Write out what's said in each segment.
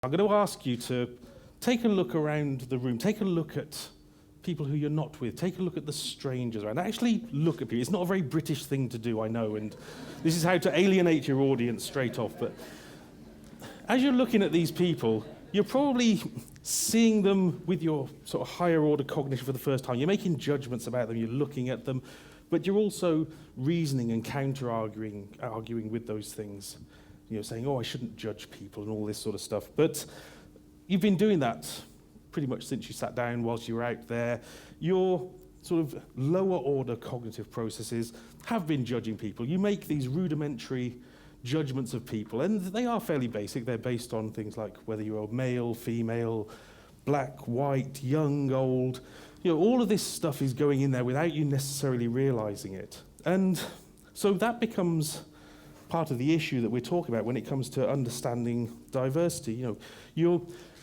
I'm going to ask you to take a look around the room, take a look at people who you're not with, take a look at the strangers around, actually look at people. It's not a very British thing to do, I know, and this is how to alienate your audience straight off, but as you're looking at these people, you're probably seeing them with your sort of higher order cognition for the first time. You're making judgments about them, you're looking at them, but you're also reasoning and arguing with those things. Saying, oh, I shouldn't judge people and all this sort of stuff. But you've been doing that pretty much since you sat down whilst you were out there. Your sort of lower order cognitive processes have been judging people. You make these rudimentary judgments of people, and they are fairly basic. They're based on things like whether you're male, female, black, white, young, old. All of this stuff is going in there without you necessarily realizing it. And so that becomes part of the issue that we're talking about when it comes to understanding diversity. You're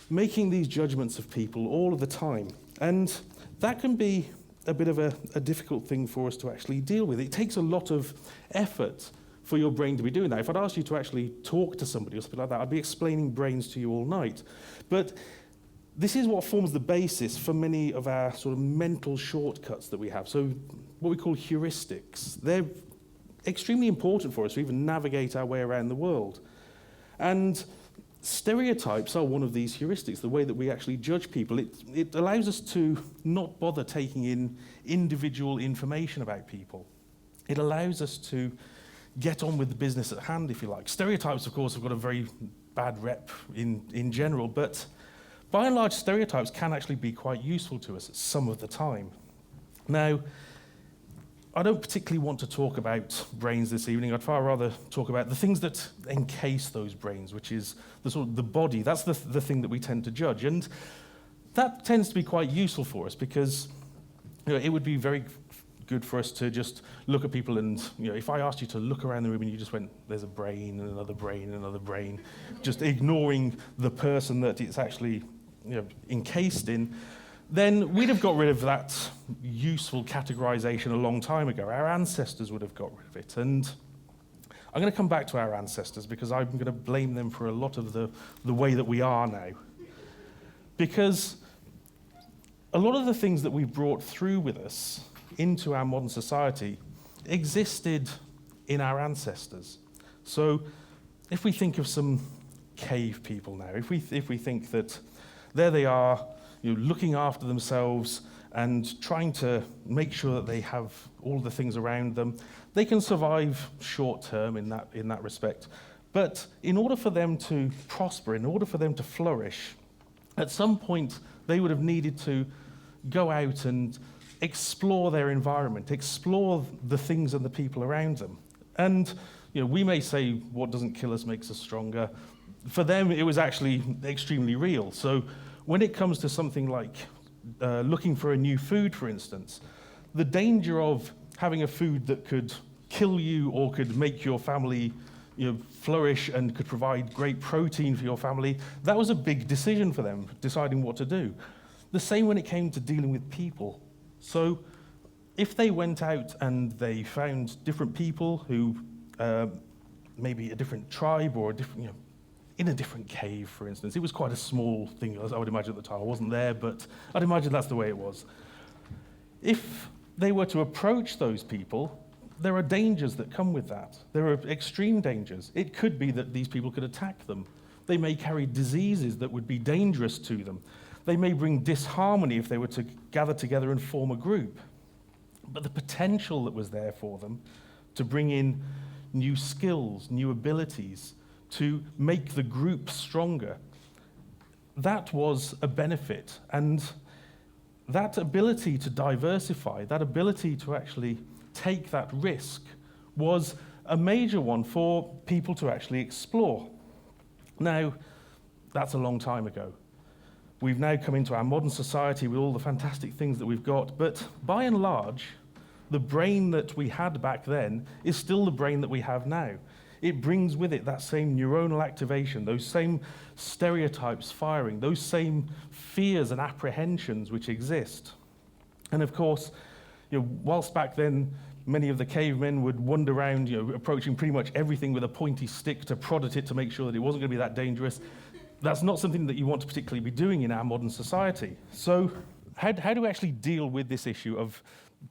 making these judgments of people all of the time, and that can be a bit of a difficult thing for us to actually deal with. It takes a lot of effort for your brain to be doing that. If I'd asked you to actually talk to somebody or something like that, I'd be explaining brains to you all night. But this is what forms the basis for many of our sort of mental shortcuts that we have. So what we call heuristics. They're extremely important for us to even navigate our way around the world. And stereotypes are one of these heuristics, the way that we actually judge people. It allows us to not bother taking in individual information about people. It allows us to get on with the business at hand, if you like. Stereotypes, of course, have got a very bad rep in general, but by and large, stereotypes can actually be quite useful to us some of the time. Now, I don't particularly want to talk about brains this evening. I'd far rather talk about the things that encase those brains, which is the body. That's the thing that we tend to judge. And that tends to be quite useful for us because it would be very good for us to just look at people and, if I asked you to look around the room and you just went, there's a brain and another brain and another brain, just ignoring the person that it's actually encased in, then we'd have got rid of that useful categorization a long time ago. Our ancestors would have got rid of it. And I'm going to come back to our ancestors because I'm going to blame them for a lot of the way that we are now. Because a lot of the things that we've brought through with us into our modern society existed in our ancestors. So if we think of some cave people now, if we think that there they are, looking after themselves and trying to make sure that they have all the things around them, they can survive short term in that respect. But in order for them to prosper, in order for them to flourish, at some point they would have needed to go out and explore their environment, explore the things and the people around them. And we may say what doesn't kill us makes us stronger. For them, it was actually extremely real. So when it comes to something like looking for a new food, for instance, the danger of having a food that could kill you or could make your family flourish and could provide great protein for your family, that was a big decision for them, deciding what to do. The same when it came to dealing with people. So if they went out and they found different people who maybe a different tribe or a different, in a different cave, for instance. It was quite a small thing, I would imagine at the time. I wasn't there, but I'd imagine that's the way it was. If they were to approach those people, there are dangers that come with that. There are extreme dangers. It could be that these people could attack them. They may carry diseases that would be dangerous to them. They may bring disharmony if they were to gather together and form a group. But the potential that was there for them to bring in new skills, new abilities, to make the group stronger, that was a benefit. And that ability to diversify, that ability to actually take that risk was a major one for people to actually explore. Now, that's a long time ago. We've now come into our modern society with all the fantastic things that we've got, but by and large, the brain that we had back then is still the brain that we have now. It brings with it that same neuronal activation, those same stereotypes firing, those same fears and apprehensions which exist. And of course, whilst back then many of the cavemen would wander around, approaching pretty much everything with a pointy stick to prod at it to make sure that it wasn't going to be that dangerous, that's not something that you want to particularly be doing in our modern society. So how do we actually deal with this issue of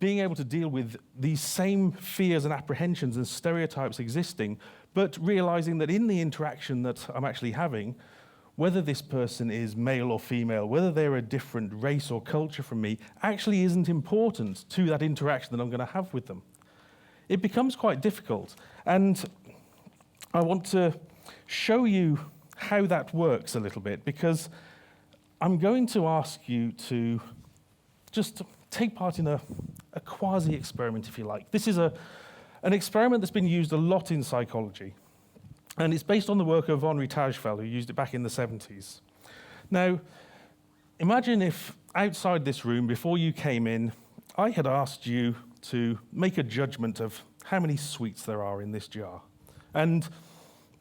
being able to deal with these same fears and apprehensions and stereotypes existing, but realizing that in the interaction that I'm actually having, whether this person is male or female, whether they're a different race or culture from me, actually isn't important to that interaction that I'm going to have with them. It becomes quite difficult, and I want to show you how that works a little bit, because I'm going to ask you to just take part in a quasi-experiment, if you like. This is an experiment that's been used a lot in psychology, and it's based on the work of Henri Tajfel, who used it back in the 70s. Now, imagine if outside this room, before you came in, I had asked you to make a judgment of how many sweets there are in this jar. And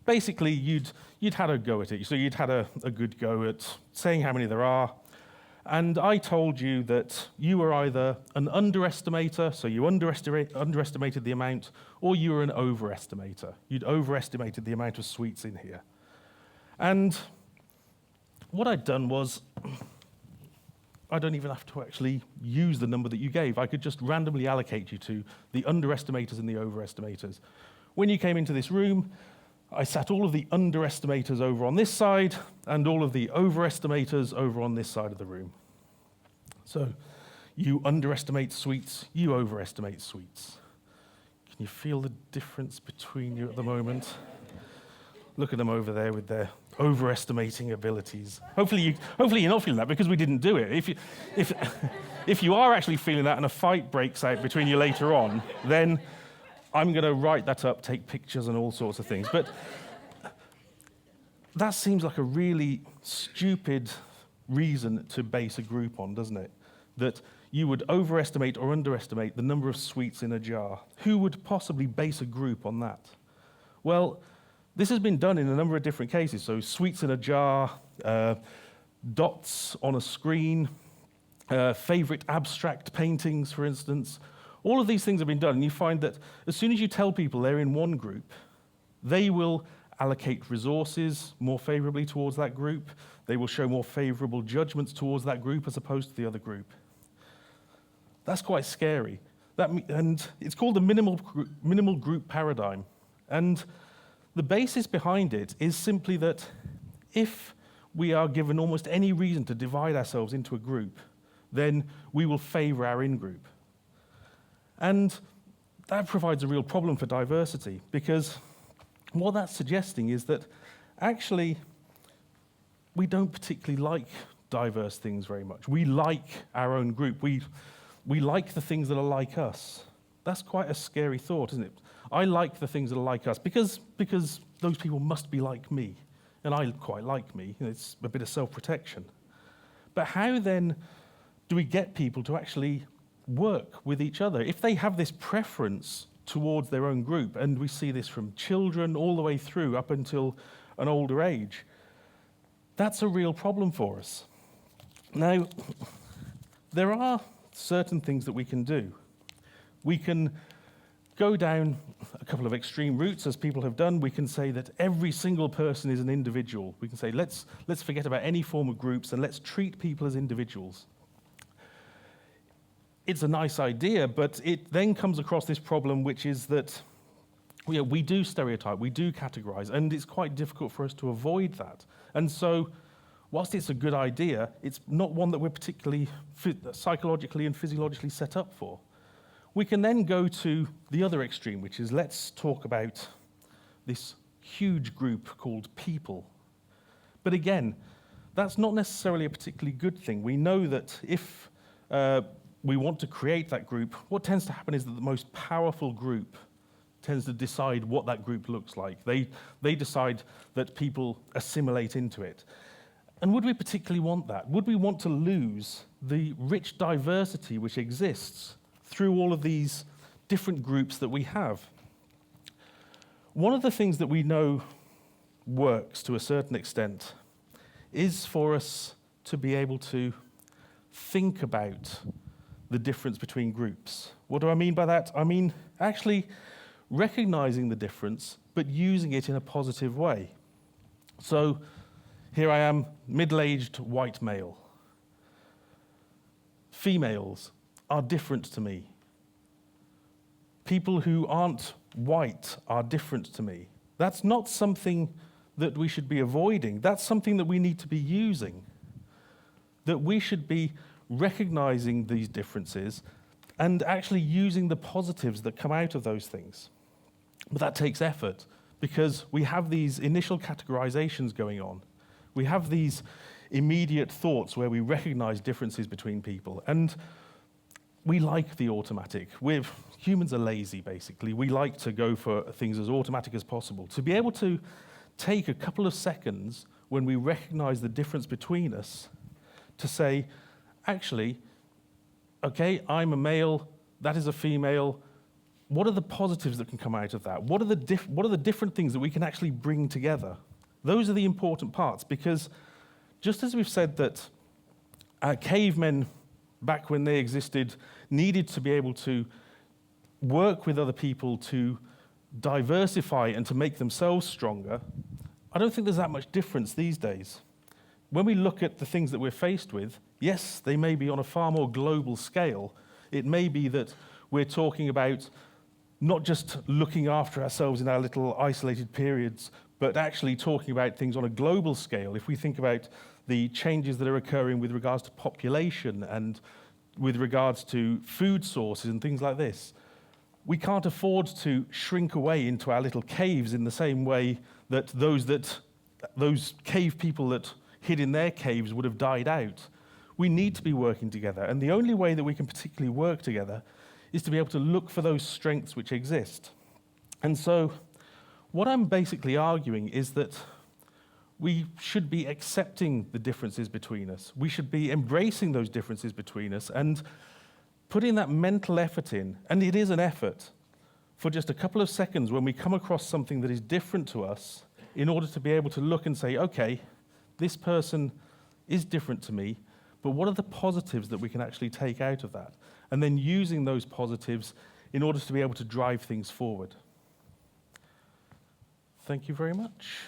basically, you'd had a go at it. So you'd had a good go at saying how many there are. And I told you that you were either an underestimator, so you underestimated the amount, or you were an overestimator. You'd overestimated the amount of sweets in here. And what I'd done was, I don't even have to actually use the number that you gave. I could just randomly allocate you to the underestimators and the overestimators. When you came into this room, I sat all of the underestimators over on this side and all of the overestimators over on this side of the room. So you underestimate sweets, you overestimate sweets. Can you feel the difference between you at the moment? Look at them over there with their overestimating abilities. Hopefully you're not feeling that, because we didn't do it. If you are actually feeling that and a fight breaks out between you later on, then I'm going to write that up, take pictures and all sorts of things. But that seems like a really stupid reason to base a group on, doesn't it? That you would overestimate or underestimate the number of sweets in a jar. Who would possibly base a group on that? Well, this has been done in a number of different cases. So sweets in a jar, dots on a screen, favorite abstract paintings, for instance. All of these things have been done, and you find that as soon as you tell people they're in one group, they will allocate resources more favorably towards that group. They will show more favorable judgments towards that group as opposed to the other group. That's quite scary. And it's called the minimal group paradigm. And the basis behind it is simply that if we are given almost any reason to divide ourselves into a group, then we will favor our in-group. And that provides a real problem for diversity, because what that's suggesting is that actually we don't particularly like diverse things very much. We like our own group. We like the things that are like us. That's quite a scary thought, isn't it? I like the things that are like us because those people must be like me, and I quite like me. It's a bit of self-protection. But how then do we get people to actually work with each other? If they have this preference towards their own group, and we see this from children all the way through up until an older age, that's a real problem for us. Now, there are certain things that we can do. We can go down a couple of extreme routes, as people have done. We can say that every single person is an individual. We can say, let's forget about any form of groups and let's treat people as individuals. It's a nice idea, but it then comes across this problem, which is that we do stereotype, we do categorize, and it's quite difficult for us to avoid that. And so, whilst it's a good idea, it's not one that we're particularly psychologically and physiologically set up for. We can then go to the other extreme, which is let's talk about this huge group called people. But again, that's not necessarily a particularly good thing. We know that if we want to create that group, what tends to happen is that the most powerful group tends to decide what that group looks like. They decide that people assimilate into it. And would we particularly want that? Would we want to lose the rich diversity which exists through all of these different groups that we have? One of the things that we know works to a certain extent is for us to be able to think about the difference between groups. What do I mean by that? I mean actually recognizing the difference, but using it in a positive way. So Here I am, middle-aged white male. Females are different to me. People who aren't white are different to me. That's not something that we should be avoiding. That's something that we need to be using. That we should be recognizing these differences and actually using the positives that come out of those things. But that takes effort because we have these initial categorizations going on. We have these immediate thoughts where we recognize differences between people. And we like the automatic. Humans are lazy, basically. We like to go for things as automatic as possible. To be able to take a couple of seconds when we recognize the difference between us to say, actually, okay, I'm a male, that is a female. What are the positives that can come out of that? What are the different things that we can actually bring together? Those are the important parts, because just as we've said that cavemen, back when they existed, needed to be able to work with other people to diversify and to make themselves stronger, I don't think there's that much difference these days. When we look at the things that we're faced with, yes, they may be on a far more global scale. It may be that we're talking about not just looking after ourselves in our little isolated periods, but actually talking about things on a global scale. If we think about the changes that are occurring with regards to population and with regards to food sources and things like this, we can't afford to shrink away into our little caves in the same way that those cave people that hid in their caves would have died out. We need to be working together, and the only way that we can particularly work together is to be able to look for those strengths which exist. And so what I'm basically arguing is that we should be accepting the differences between us. We should be embracing those differences between us and putting that mental effort in, and it is an effort, for just a couple of seconds when we come across something that is different to us, in order to be able to look and say, okay, this person is different to me, but what are the positives that we can actually take out of that? And then using those positives in order to be able to drive things forward. Thank you very much.